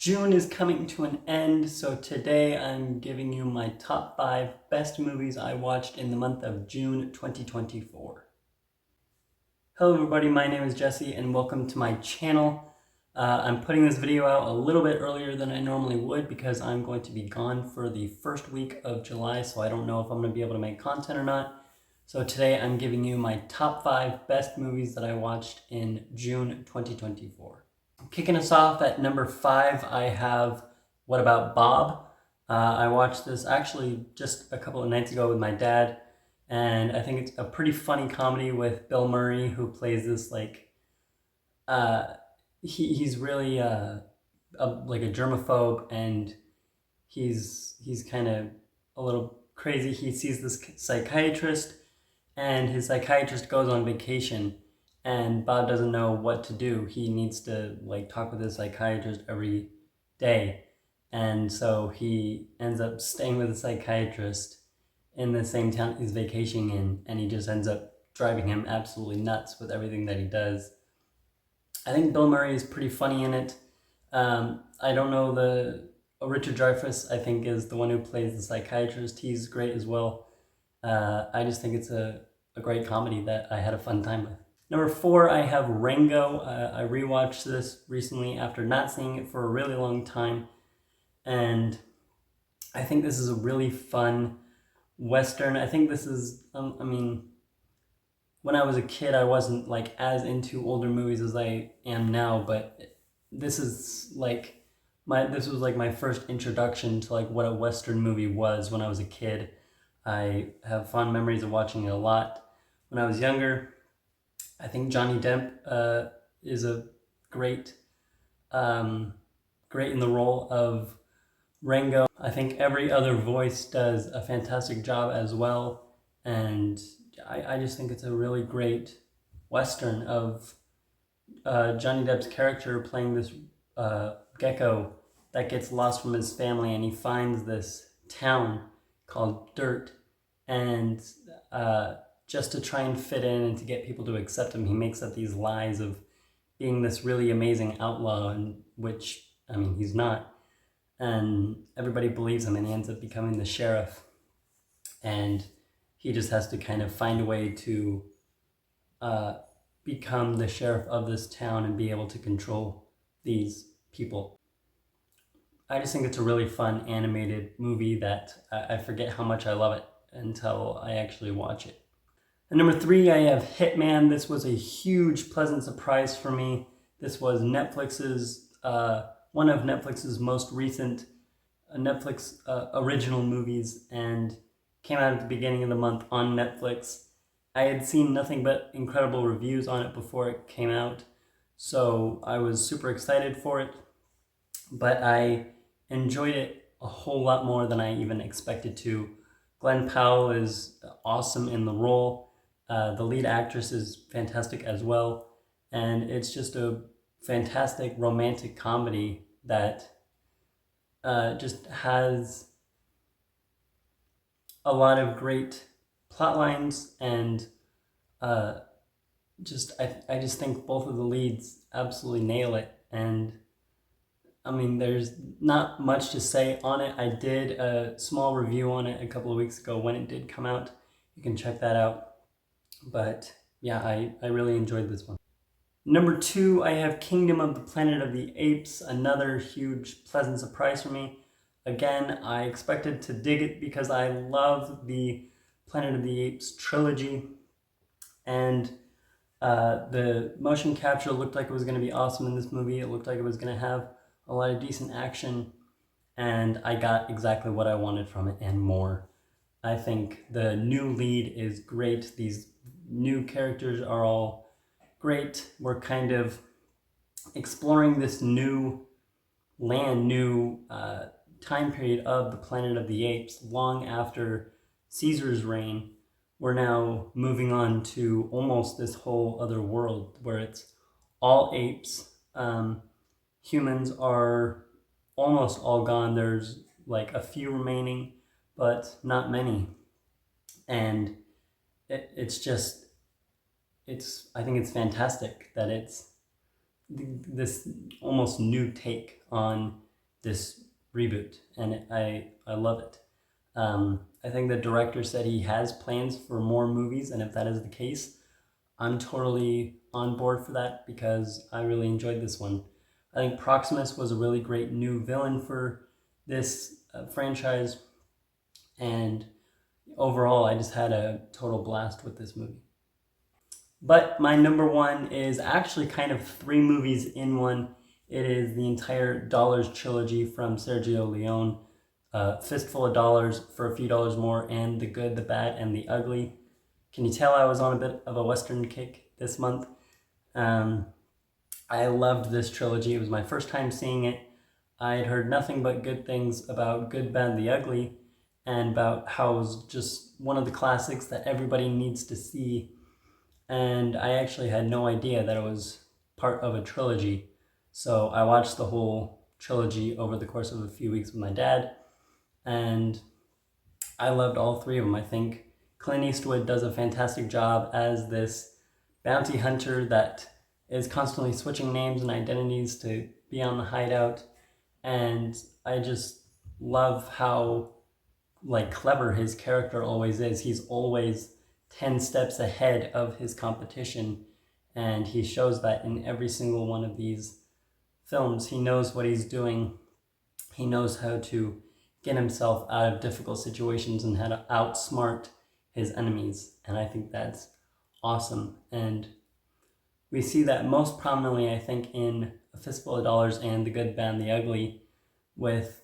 June is coming to an end, so today I'm giving you my top 5 best movies I watched in the month of June 2024. Hello everybody, my name is Jesse and welcome to my channel. I'm putting this video out a little bit earlier than I normally would because I'm going to be gone for the first week of July, so I don't know if I'm going to be able to make content or not. So today I'm giving you my top 5 best movies that I watched in June 2024. Kicking us off at number 5, I have What About Bob? I watched this actually just a couple of nights ago with my dad, and I think it's a pretty funny comedy with Bill Murray, who plays this he's really like a germaphobe, and he's kind of a little crazy. He sees this psychiatrist, and his psychiatrist goes on vacation, and Bob doesn't know what to do. He needs to talk with his psychiatrist every day, and so he ends up staying with the psychiatrist in the same town he's vacationing in, and he just ends up driving him absolutely nuts with everything that he does. I think Bill Murray is pretty funny in it. I don't know Richard Dreyfuss, I think, is the one who plays the psychiatrist. He's great as well. I just think it's a great comedy that I had a fun time with. Number 4, I have Rango. I rewatched this recently after not seeing it for a really long time, and I think this is a really fun Western. I think this is, when I was a kid, I wasn't as into older movies as I am now, but this is this was my first introduction to what a Western movie was when I was a kid. I have fond memories of watching it a lot when I was younger. I think Johnny Depp is a great in the role of Rango. I think every other voice does a fantastic job as well, and I just think it's a really great Western of Johnny Depp's character playing this gecko that gets lost from his family, and he finds this town called Dirt, and just to try and fit in and to get people to accept him, he makes up these lies of being this really amazing outlaw, and which, he's not. And everybody believes him, and he ends up becoming the sheriff. And he just has to kind of find a way to become the sheriff of this town and be able to control these people. I just think it's a really fun animated movie that I forget how much I love it until I actually watch it. And number 3, I have Hitman. This was a huge, pleasant surprise for me. This was Netflix's, one of Netflix's most recent Netflix original movies, and came out at the beginning of the month on Netflix. I had seen nothing but incredible reviews on it before it came out, so I was super excited for it, but I enjoyed it a whole lot more than I even expected to. Glenn Powell is awesome in the role. The lead actress is fantastic as well, and it's just a fantastic romantic comedy that just has a lot of great plot lines, and I just think both of the leads absolutely nail it. And there's not much to say on it. I did a small review on it a couple of weeks ago when it did come out. You can check that out. But yeah, I really enjoyed this one. Number 2, I have Kingdom of the Planet of the Apes, another huge pleasant surprise for me. Again, I expected to dig it because I love the Planet of the Apes trilogy, and the motion capture looked like it was going to be awesome in this movie. It looked like it was going to have a lot of decent action, and I got exactly what I wanted from it and more. I think the new lead is great. These new characters are all great. We're kind of exploring this new land, new time period of the Planet of the Apes, long after Caesar's reign. We're now moving on to almost this whole other world where it's all apes. Humans are almost all gone. There's a few remaining, but not many. And I think it's fantastic that it's this almost new take on this reboot, and I love it. I think the director said he has plans for more movies, and if that is the case, I'm totally on board for that because I really enjoyed this one. I think Proximus was a really great new villain for this franchise, and overall, I just had a total blast with this movie. But my number one is actually kind of three movies in one. It is the entire Dollars Trilogy from Sergio Leone, Fistful of Dollars, For a Few Dollars More, and The Good, the Bad, and the Ugly. Can you tell I was on a bit of a Western kick this month? I loved this trilogy. It was my first time seeing it. I had heard nothing but good things about Good, Bad, the Ugly, and about how it was just one of the classics that everybody needs to see. And I actually had no idea that it was part of a trilogy. So I watched the whole trilogy over the course of a few weeks with my dad, and I loved all three of them. I think Clint Eastwood does a fantastic job as this bounty hunter that is constantly switching names and identities to be on the hideout. And I just love how clever his character always is. He's always 10 steps ahead of his competition, and he shows that in every single one of these films. He knows what he's doing. He knows how to get himself out of difficult situations and how to outsmart his enemies, and I think that's awesome. And we see that most prominently, I think, in A Fistful of Dollars and The Good, Bad, and the Ugly. With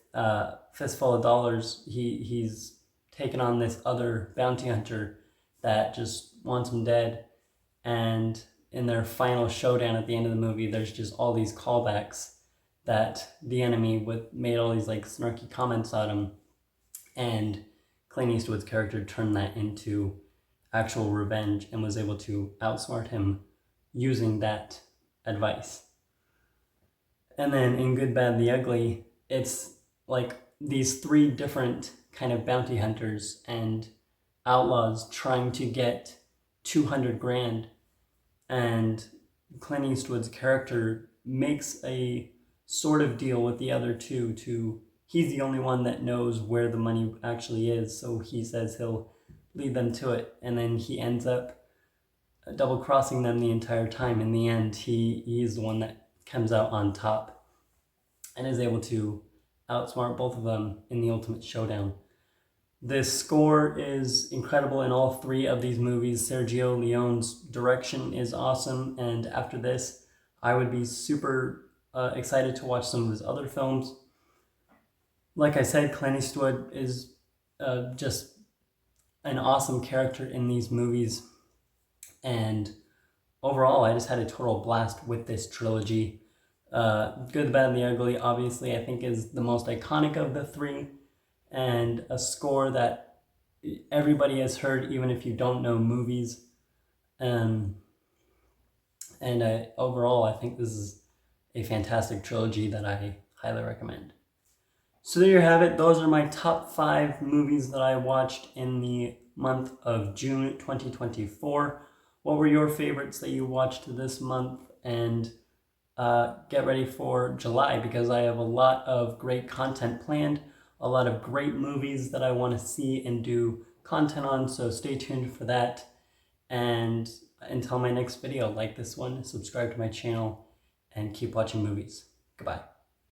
Fistful of Dollars, he's taken on this other bounty hunter that just wants him dead, and in their final showdown at the end of the movie, there's just all these callbacks that the enemy made all these snarky comments on him, and Clint Eastwood's character turned that into actual revenge and was able to outsmart him using that advice. And then in Good, Bad, the Ugly, it's these three different kind of bounty hunters and outlaws trying to get 200 grand, and Clint Eastwood's character makes a sort of deal with the other two. He's the only one that knows where the money actually is, so he says he'll lead them to it, and then he ends up double crossing them the entire time. In the end, he's the one that comes out on top and is able to outsmart both of them in the ultimate showdown. The score is incredible in all three of these movies. Sergio Leone's direction is awesome, and after this, I would be super excited to watch some of his other films. Like I said, Clint Eastwood is just an awesome character in these movies, and overall, I just had a total blast with this trilogy. Good, the Bad, and the Ugly, obviously, I think is the most iconic of the three, and a score that everybody has heard, even if you don't know movies. Overall, I think this is a fantastic trilogy that I highly recommend. So there you have it. Those are my top 5 movies that I watched in the month of June 2024. What were your favorites that you watched this month? And get ready for July, because I have a lot of great content planned, a lot of great movies that I want to see and do content on, so stay tuned for that. And until my next video, like this one, subscribe to my channel, and keep watching movies. Goodbye.